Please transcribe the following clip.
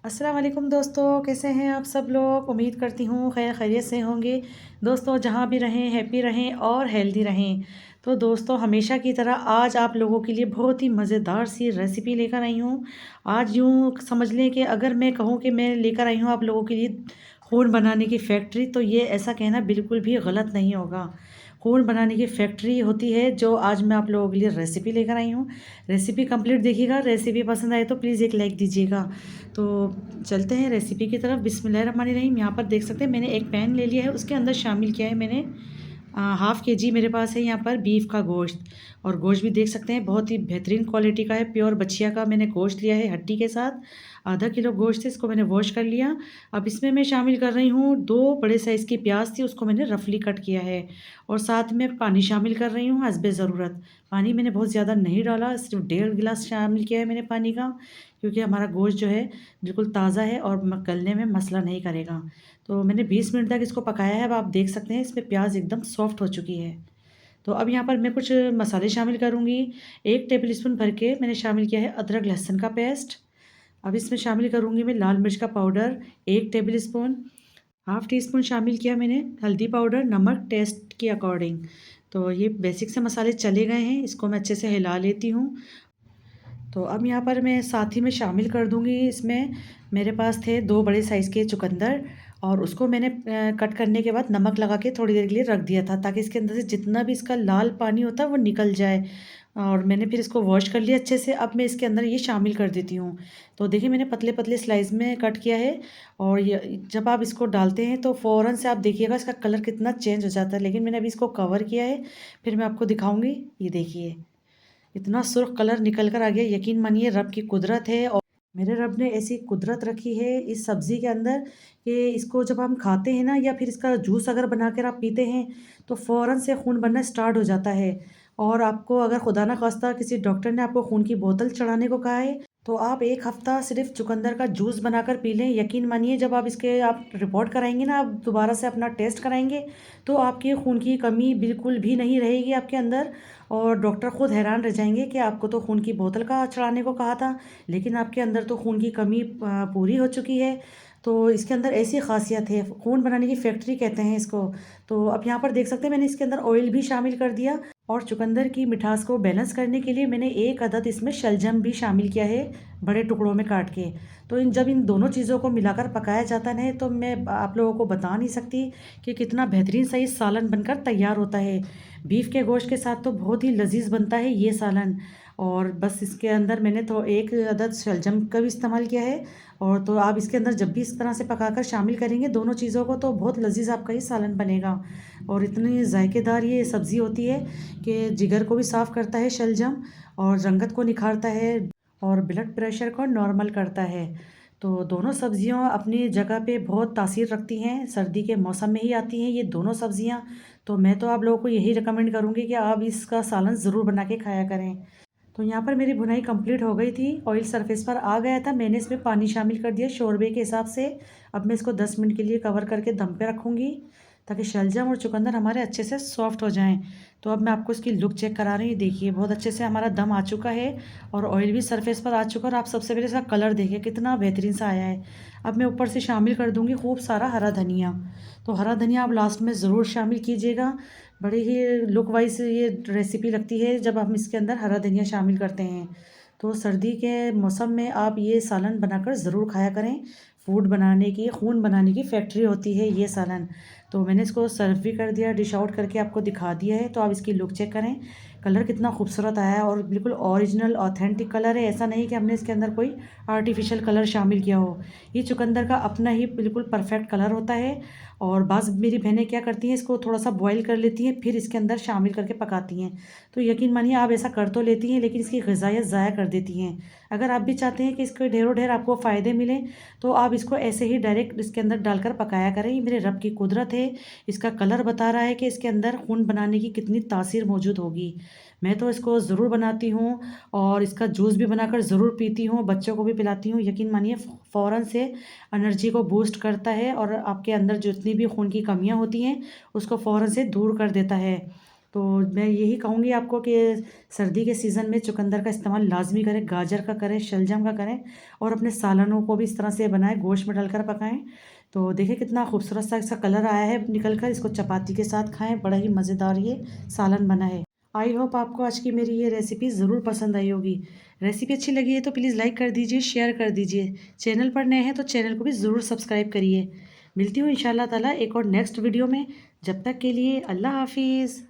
अस्सलाम वालेकुम दोस्तों, कैसे हैं आप सब लोग। उम्मीद करती हूँ खैर खैरियत से होंगे। दोस्तों जहाँ भी रहें हैप्पी रहें और हेल्दी रहें। तो दोस्तों हमेशा की तरह आज आप लोगों के लिए बहुत ही मज़ेदार सी रेसिपी लेकर आई हूँ। आज यूँ समझ लें कि अगर मैं कहूँ कि मैं लेकर आई हूँ आप लोगों के लिए खून बनाने की फैक्ट्री, तो ये ऐसा कहना बिल्कुल भी गलत नहीं होगा। खून बनाने की फैक्ट्री होती है जो आज मैं आप लोगों के लिए रेसिपी लेकर आई हूँ। रेसिपी कंप्लीट देखिएगा, रेसिपी पसंद आए तो प्लीज़ एक लाइक दीजिएगा। तो चलते हैं रेसिपी की तरफ। बिस्मिल्लाहिर्रहमानिर्रहीम। यहाँ पर देख सकते हैं मैंने एक पैन ले लिया है, उसके अंदर शामिल किया है मैंने हाफ़ केजी मेरे पास है यहाँ पर बीफ का गोश्त। और गोश्त भी देख सकते हैं बहुत ही बेहतरीन क्वालिटी का है, प्योर बछिया का मैंने गोश्त लिया है हड्डी के साथ। आधा किलो गोश्त है, इसको मैंने वॉश कर लिया। अब इसमें मैं शामिल कर रही हूँ 2 बड़े साइज़ की प्याज थी, उसको मैंने रफली कट किया है। और साथ में पानी शामिल कर रही हूँ हस्बे ज़रूरत। पानी मैंने बहुत ज़्यादा नहीं डाला, सिर्फ 1.5 गिलास शामिल किया है मैंने पानी का, क्योंकि हमारा गोश्त जो है बिल्कुल ताज़ा है और गलने में मसला नहीं करेगा। तो मैंने 20 मिनट तक इसको पकाया है। अब आप देख सकते हैं इसमें प्याज एकदम सॉफ्ट हो चुकी है। तो अब यहाँ पर मैं कुछ मसाले शामिल करूँगी। 1 टेबल स्पून भर के मैंने शामिल किया है अदरक लहसुन का पेस्ट। अब इसमें शामिल करूँगी मैं लाल मिर्च का powder 1 table spoon. Half tea spoon शामिल किया मैंने हल्दी पाउडर, नमक टेस्ट के अकॉर्डिंग। तो ये बेसिक से मसाले चले गए हैं, इसको मैं अच्छे से हिला लेती हूँ। तो अब यहाँ पर मैं साथ ही में शामिल कर दूँगी इसमें, मेरे पास थे 2 बड़े साइज़ के चुकंदर, और उसको मैंने कट करने के बाद नमक लगा के थोड़ी देर के लिए रख दिया था, ताकि इसके अंदर से जितना भी इसका लाल पानी होता है वो निकल जाए। और मैंने फिर इसको वॉश कर लिया अच्छे से। अब मैं इसके अंदर ये शामिल कर देती हूँ। तो देखिए मैंने पतले-पतले स्लाइस में कट किया है। और ये जब आप इसको डालते हैं तो फ़ौरन से आप देखिएगा इसका कलर कितना चेंज हो जाता है। लेकिन मैंने अभी इसको कवर किया है, फिर मैं आपको दिखाऊँगी। ये देखिए इतना सुर्ख कलर निकल कर आ गया। यकीन मानिए रब की कुदरत है। और मेरे रब ने ऐसी कुदरत रखी है इस सब्ज़ी के अंदर कि इसको जब हम खाते हैं ना, या फिर इसका जूस अगर बनाकर आप पीते हैं, तो फ़ौरन से खून बनना स्टार्ट हो जाता है। और आपको अगर खुदा ना खास्ता किसी डॉक्टर ने आपको खून की बोतल चढ़ाने को कहा है, तो आप 1 हफ़्ता सिर्फ़ चुकंदर का जूस बनाकर पी लें। यकीन मानिए जब आप इसके आप रिपोर्ट कराएँगे ना, आप दोबारा से अपना टेस्ट कराएँगे, तो आपके खून की कमी बिल्कुल भी नहीं रहेगी आपके अंदर। और डॉक्टर खुद हैरान रह जाएँगे कि आपको तो खून की बोतल का चढ़ाने को कहा था, लेकिन आपके अंदर तो खून की कमी पूरी हो चुकी है। तो इसके अंदर ऐसी ख़ासियत है, खून बनाने की फैक्ट्री कहते हैं इसको। तो अब यहाँ पर देख सकते हैं मैंने इसके अंदर ऑयल भी शामिल कर दिया। और चुकंदर की मिठास को बैलेंस करने के लिए मैंने 1 अदद इसमें शलजम भी शामिल किया है, बड़े टुकड़ों में काट के। तो जब इन दोनों चीज़ों को मिलाकर पकाया जाता है, तो मैं आप लोगों को बता नहीं सकती कि कितना बेहतरीन सा ये सालन बनकर तैयार होता है। बीफ के गोश्त के साथ तो बहुत ही लज़ीज़ बनता है ये सालन। और बस इसके अंदर मैंने तो 1 अदद शलजम का भी इस्तेमाल किया है। और तो आप इसके अंदर जब भी इस तरह से पकाकर शामिल करेंगे दोनों चीज़ों को, तो बहुत लज़ीज़ आपका ये सालन बनेगा। और इतनी ज़ायकेदार ये सब्ज़ी होती है कि जिगर को भी साफ़ करता है शलजम, और रंगत को निखारता है, और ब्लड प्रेशर को नॉर्मल करता है। तो दोनों सब्ज़ियाँ अपनी जगह पे बहुत तासीर रखती हैं, सर्दी के मौसम में ही आती हैं ये दोनों सब्ज़ियाँ। तो मैं तो आप लोगों को यही रिकमेंड करूँगी कि आप इसका सालन ज़रूर बना के खाया करें। तो यहाँ पर मेरी भुनाई कंप्लीट हो गई थी, ऑयल सरफेस पर आ गया था, मैंने इसमें पानी शामिल कर दिया शोरबे के हिसाब से। अब मैं इसको 10 मिनट के लिए कवर करके दम पे रखूँगी, ताकि शलजम और चुकंदर हमारे अच्छे से सॉफ्ट हो जाएँ। तो अब मैं आपको इसकी लुक चेक करा रही हूँ, देखिए बहुत अच्छे से हमारा दम आ चुका है, और ऑयल भी सरफेस पर आ चुका है। और आप सबसे पहले इसका कलर देखिए कितना बेहतरीन सा आया है। अब मैं ऊपर से शामिल कर दूँगी खूब सारा हरा धनिया। तो हरा धनिया आप लास्ट में ज़रूर शामिल कीजिएगा। बड़ी ही लुक वाइज़ ये रेसिपी लगती है जब हम इसके अंदर हरा धनिया शामिल करते हैं। तो सर्दी के मौसम में आप ये सालन बनाकर ज़रूर खाया करें। फूड बनाने की, खून बनाने की फैक्ट्री होती है ये सालन। तो मैंने इसको सर्व भी कर दिया, डिश आउट करके आपको दिखा दिया है। तो आप इसकी लुक चेक करें, कलर कितना खूबसूरत आया है, और बिल्कुल ओरिजिनल ऑथेंटिक कलर है। ऐसा नहीं कि हमने इसके अंदर कोई आर्टिफिशियल कलर शामिल किया हो। ये चुकंदर का अपना ही बिल्कुल परफेक्ट कलर होता है। और बाज़ मेरी बहनें क्या करती हैं, इसको थोड़ा-सा बॉयल कर लेती हैं, फिर इसके अंदर शामिल करके पकाती हैं। तो यकीन मानिए आप ऐसा कर तो लेती हैं, लेकिन इसकी ग़िज़ायत ज़ाया कर देती हैं। अगर आप भी चाहते हैं कि इसके ढेरों ढेर आपको फ़ायदे मिलें, तो आप इसको ऐसे ही डायरेक्ट इसके अंदर डालकर पकाया करें। ये मेरे रब की कुदरत है, इसका कलर बता रहा है कि इसके अंदर खून बनाने की कितनी तासीर मौजूद होगी। मैं तो इसको ज़रूर बनाती हूँ, और इसका जूस भी बनाकर ज़रूर पीती हूँ, बच्चों को भी पिलाती हूँ। यकीन मानिए फ़ौरन से एनर्जी को बूस्ट करता है, और आपके अंदर जितनी भी खून की कमियाँ होती हैं उसको फ़ौरन से दूर कर देता है। तो मैं यही कहूँगी आपको कि सर्दी के सीज़न में चुकंदर का इस्तेमाल लाजमी करें, गाजर का करें, शलजम का करें और अपने सालनों को भी इस तरह से बनाएं, गोश्त में डालकर पकाएं। तो देखिए कितना खूबसूरत सा इसका कलर आया है निकल कर। इसको चपाती के साथ खाएं, बड़ा ही मज़ेदार ये सालन बना है। आई होप आपको आज की मेरी ये रेसिपी ज़रूर पसंद आई होगी। रेसिपी अच्छी लगी है तो प्लीज़ लाइक कर दीजिए, शेयर कर दीजिए। चैनल पर नए हैं तो चैनल को भी ज़रूर सब्सक्राइब करिए। मिलती हूँ इंशाल्लाह ताला एक और नेक्स्ट वीडियो में। जब तक के लिए अल्लाह हाफिज़।